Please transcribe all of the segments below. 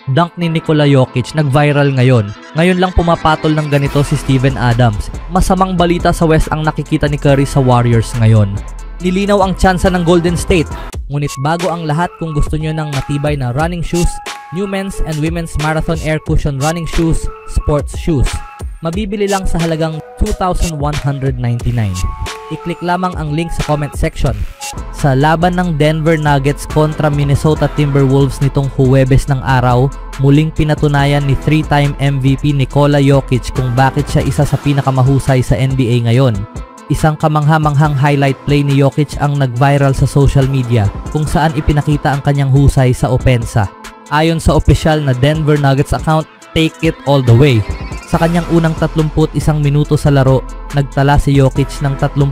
Dunk ni Nikola Jokic nag-viral ngayon. Ngayon lang pumapatol ng ganito si Steven Adams. Masamang balita sa West ang nakikita ni Curry sa Warriors ngayon. Nilinaw ang tsansa ng Golden State. Ngunit bago ang lahat, kung gusto nyo ng matibay na running shoes, new men's and women's marathon air cushion running shoes, sports shoes. Mabibili lang sa halagang $2,199. I-click lamang ang link sa comment section. Sa laban ng Denver Nuggets kontra Minnesota Timberwolves nitong Huwebes ng araw, muling pinatunayan ni 3-time MVP Nikola Jokic kung bakit siya isa sa pinakamahusay sa NBA ngayon. Isang kamangha-manghang highlight play ni Jokic ang nag-viral sa social media kung saan ipinakita ang kanyang husay sa opensa. Ayon sa opisyal na Denver Nuggets account, Take It All The Way. Sa kanyang unang 31 minuto sa laro, nagtala si Jokic ng 31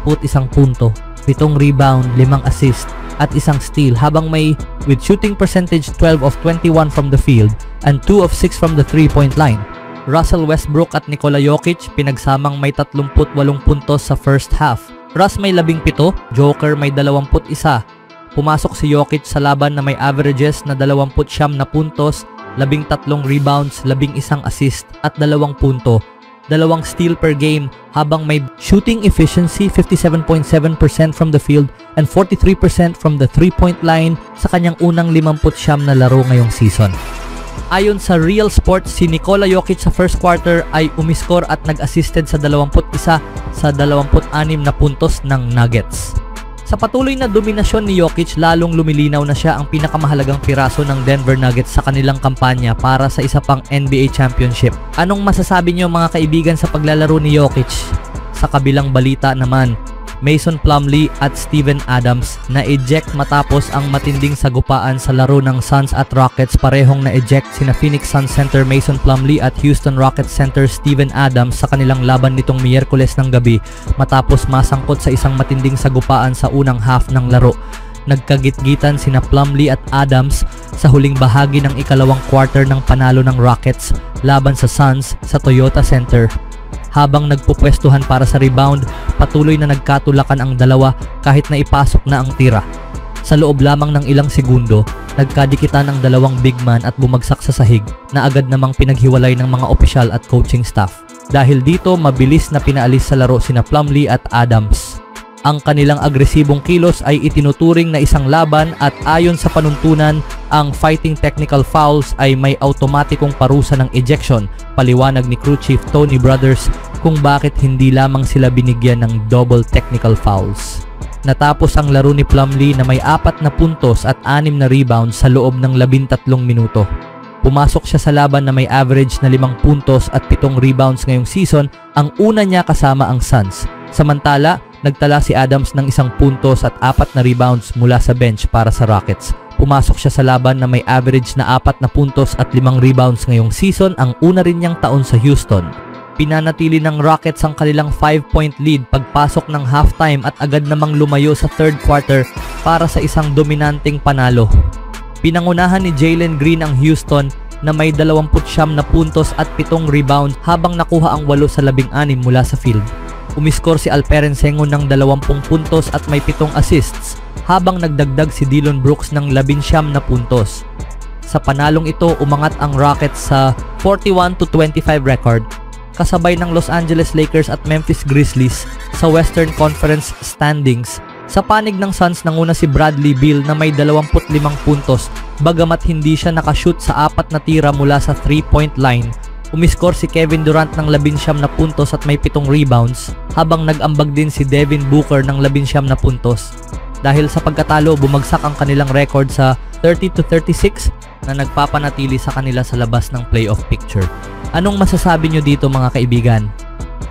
punto, 7 rebound, 5 assist at isang steal habang may with shooting percentage 12 of 21 from the field and 2 of 6 from the 3-point line. Russell Westbrook at Nikola Jokic pinagsamang may 38 puntos sa first half. Russ may 17, Joker may 21. Pumasok si Jokic sa laban na may averages na 29 na puntos, 13 rebounds, 11 assist at 2 punto, 2 steal per game habang may shooting efficiency 57.7% from the field and 43% from the 3-point line sa kanyang unang 59 na laro ngayong season. Ayon sa Real Sports, si Nikola Jokic sa first quarter ay umiskor at nag-assisted sa 21 sa 26 na puntos ng Nuggets. Sa patuloy na dominasyon ni Jokic, lalong lumilinaw na siya ang pinakamahalagang piraso ng Denver Nuggets sa kanilang kampanya para sa isa pang NBA Championship. Anong masasabi niyo mga kaibigan sa paglalaro ni Jokic? Sa kabilang balita naman, Mason Plumlee at Steven Adams na-eject matapos ang matinding sagupaan sa laro ng Suns at Rockets. Parehong na-eject sina Phoenix Suns center Mason Plumlee at Houston Rockets center Steven Adams sa kanilang laban nitong Miyerkules ng gabi matapos masangkot sa isang matinding sagupaan sa unang half ng laro. Nagkagitgitan sina Plumlee at Adams sa huling bahagi ng ikalawang quarter ng panalo ng Rockets laban sa Suns sa Toyota Center. Habang nagpupwestuhan para sa rebound, patuloy na nagkatulakan ang dalawa kahit na ipasok na ang tira. Sa loob lamang ng ilang segundo, nagkadikitan ang dalawang big man at bumagsak sa sahig na agad namang pinaghiwalay ng mga opisyal at coaching staff. Dahil dito, mabilis na pinaalis sa laro sina Plumlee at Adams. Ang kanilang agresibong kilos ay itinuturing na isang laban at ayon sa panuntunan, ang fighting technical fouls ay may automatikong parusa ng ejection, paliwanag ni crew chief Tony Brothers kung bakit hindi lamang sila binigyan ng double technical fouls. Natapos ang laro ni Plumlee na may 4 na puntos at 6 na rebounds sa loob ng 13 minuto. Pumasok siya sa laban na may average na 5 puntos at 7 rebounds ngayong season, ang una niya kasama ang Suns. Samantala, nagtala si Adams ng 1 puntos at 4 na rebounds mula sa bench para sa Rockets. Pumasok siya sa laban na may average na 4 na puntos at 5 rebounds ngayong season, ang una rin niyang taon sa Houston. Pinanatili ng Rockets ang kanilang 5-point lead pagpasok ng halftime at agad namang lumayo sa third quarter para sa isang dominanteng panalo. Pinangunahan ni Jalen Green ang Houston na may 29 na puntos at 7 rebounds habang nakuha ang 8 sa 16 mula sa field. Umiskor si Alperen Sengun ng 20 puntos at may 7 assists habang nagdagdag si Dillon Brooks ng 19 na puntos. Sa panalong ito, umangat ang Rockets sa 41-25 record kasabay ng Los Angeles Lakers at Memphis Grizzlies sa Western Conference standings. Sa panig ng Suns, nanguna si Bradley Beal na may 25 puntos bagamat hindi siya nakashoot sa 4 na tira mula sa 3-point line. Umiskor si Kevin Durant ng 19 na puntos at may 7 rebounds habang nag-ambag din si Devin Booker ng 19 na puntos. Dahil sa pagkatalo, bumagsak ang kanilang record sa 30-36 na nagpapanatili sa kanila sa labas ng playoff picture. Anong masasabi nyo dito mga kaibigan?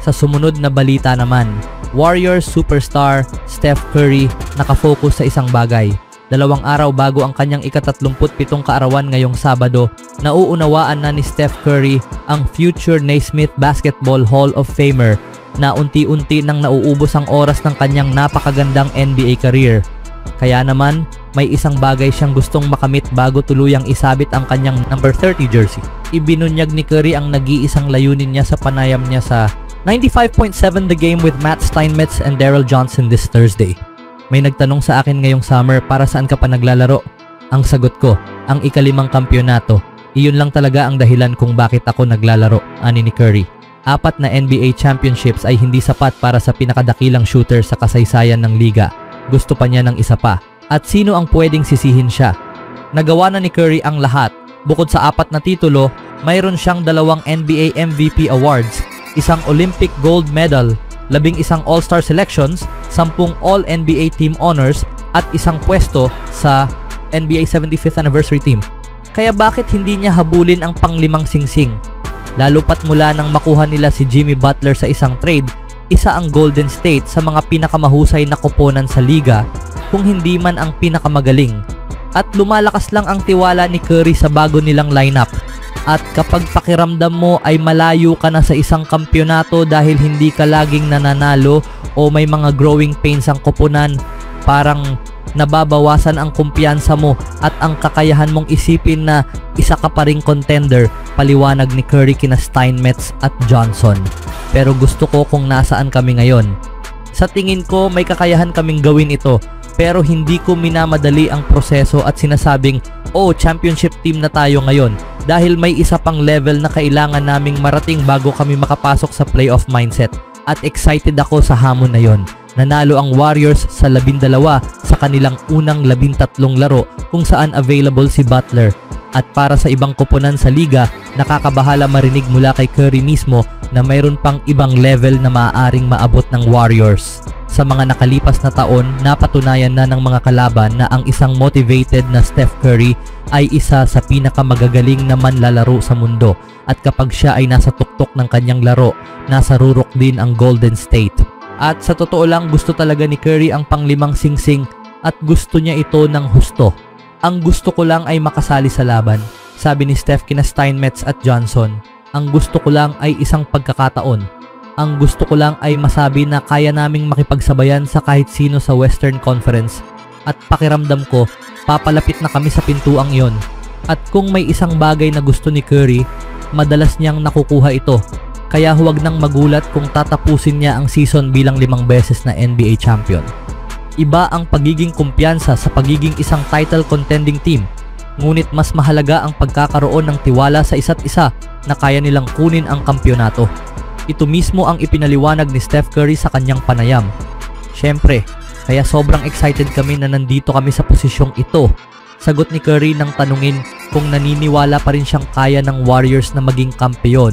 Sa sumunod na balita naman, Warriors superstar Steph Curry nakafocus sa isang bagay. 2 araw bago ang kanyang ika-37 kaarawan ngayong Sabado, nauunawaan na ni Steph Curry ang future Naismith Basketball Hall of Famer na unti-unti nang nauubos ang oras ng kanyang napakagandang NBA career. Kaya naman, may isang bagay siyang gustong makamit bago tuluyang isabit ang kanyang number 30 jersey. Ibinunyag ni Curry ang nag-iisang layunin niya sa panayam niya sa 95.7 The Game with Matt Steinmetz and Daryl Johnson this Thursday. May nagtanong sa akin ngayong summer, para saan ka pa naglalaro? Ang sagot ko, ang ika-5 kampyonato. Iyon lang talaga ang dahilan kung bakit ako naglalaro, ani ni Curry. 4 na NBA championships ay hindi sapat para sa pinakadakilang shooter sa kasaysayan ng liga. Gusto pa niya ng isa pa. At sino ang pwedeng sisihin siya? Nagawa na ni Curry ang lahat. Bukod sa 4 na titulo, mayroon siyang 2 NBA MVP awards, 1 Olympic gold medal, 11 All-Star selections, 10 All-NBA team honors, at 1 pwesto sa NBA 75th anniversary team. Kaya bakit hindi niya habulin ang pang-5 singsing? Lalo pat mula nang makuha nila si Jimmy Butler sa isang trade, isa ang Golden State sa mga pinakamahusay na koponan sa liga, kung hindi man ang pinakamagaling. At lumalakas lang ang tiwala ni Curry sa bago nilang lineup. At kapag pakiramdam mo ay malayo ka na sa isang kampyonato dahil hindi ka laging nananalo o may mga growing pains ang koponan, parang nababawasan ang kumpiyansa mo at ang kakayahan mong isipin na isa ka pa ring contender, paliwanag ni Curry kina Steinmetz at Johnson. Pero gusto ko kung nasaan kami ngayon. Sa tingin ko may kakayahan kaming gawin ito, pero hindi ko minamadali ang proseso at sinasabing, oh, championship team na tayo ngayon, dahil may isa pang level na kailangan naming marating bago kami makapasok sa playoff mindset. At excited ako sa hamon na yon. Nanalo ang Warriors sa 12 sa kanilang unang 13 laro kung saan available si Butler. At para sa ibang koponan sa liga, nakakabahala marinig mula kay Curry mismo na mayroon pang ibang level na maaaring maabot ng Warriors. Sa mga nakalipas na taon, napatunayan na ng mga kalaban na ang isang motivated na Steph Curry ay isa sa pinakamagagaling na manlalaro sa mundo. At kapag siya ay nasa tuktok ng kanyang laro, nasa rurok din ang Golden State. At sa totoo lang, gusto talaga ni Curry ang pang-5 singsing at gusto niya ito ng husto. Ang gusto ko lang ay makasali sa laban, sabi ni Steph kina Steinmetz at Johnson. Ang gusto ko lang ay isang pagkakataon. Ang gusto ko lang ay masabi na kaya naming makipagsabayan sa kahit sino sa Western Conference. At pakiramdam ko, papalapit na kami sa pintuang yon. At kung may isang bagay na gusto ni Curry, madalas niyang nakukuha ito. Kaya huwag nang magulat kung tatapusin niya ang season bilang 5 beses na NBA champion. Iba ang pagiging kumpiyansa sa pagiging isang title contending team. Ngunit mas mahalaga ang pagkakaroon ng tiwala sa isa't isa na kaya nilang kunin ang kampyonato. Ito mismo ang ipinaliwanag ni Steph Curry sa kanyang panayam. Siyempre, kaya sobrang excited kami na nandito kami sa posisyong ito. Sagot ni Curry nang tanungin kung naniniwala pa rin siyang kaya ng Warriors na maging kampeon.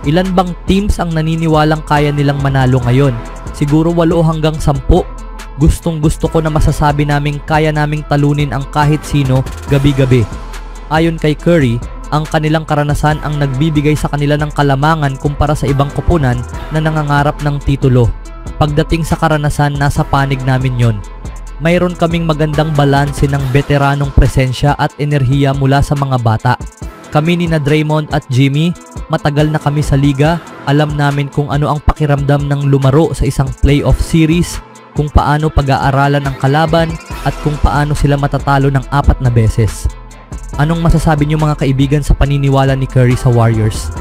Ilan bang teams ang naniniwalang kaya nilang manalo ngayon? Siguro 8 hanggang 10. Gustong gusto ko na masasabi naming kaya naming talunin ang kahit sino gabi-gabi. Ayon kay Curry, ang kanilang karanasan ang nagbibigay sa kanila ng kalamangan kumpara sa ibang koponan na nangangarap ng titulo. Pagdating sa karanasan, nasa panig namin yon. Mayroon kaming magandang balanse ng veteranong presensya at enerhiya mula sa mga bata. Kami ni na Draymond at Jimmy, matagal na kami sa liga, alam namin kung ano ang pakiramdam ng lumaro sa isang playoff series, kung paano pag-aaralan ang kalaban at kung paano sila matatalo ng 4 na beses. Anong masasabi niyo mga kaibigan sa paniniwala ni Curry sa Warriors?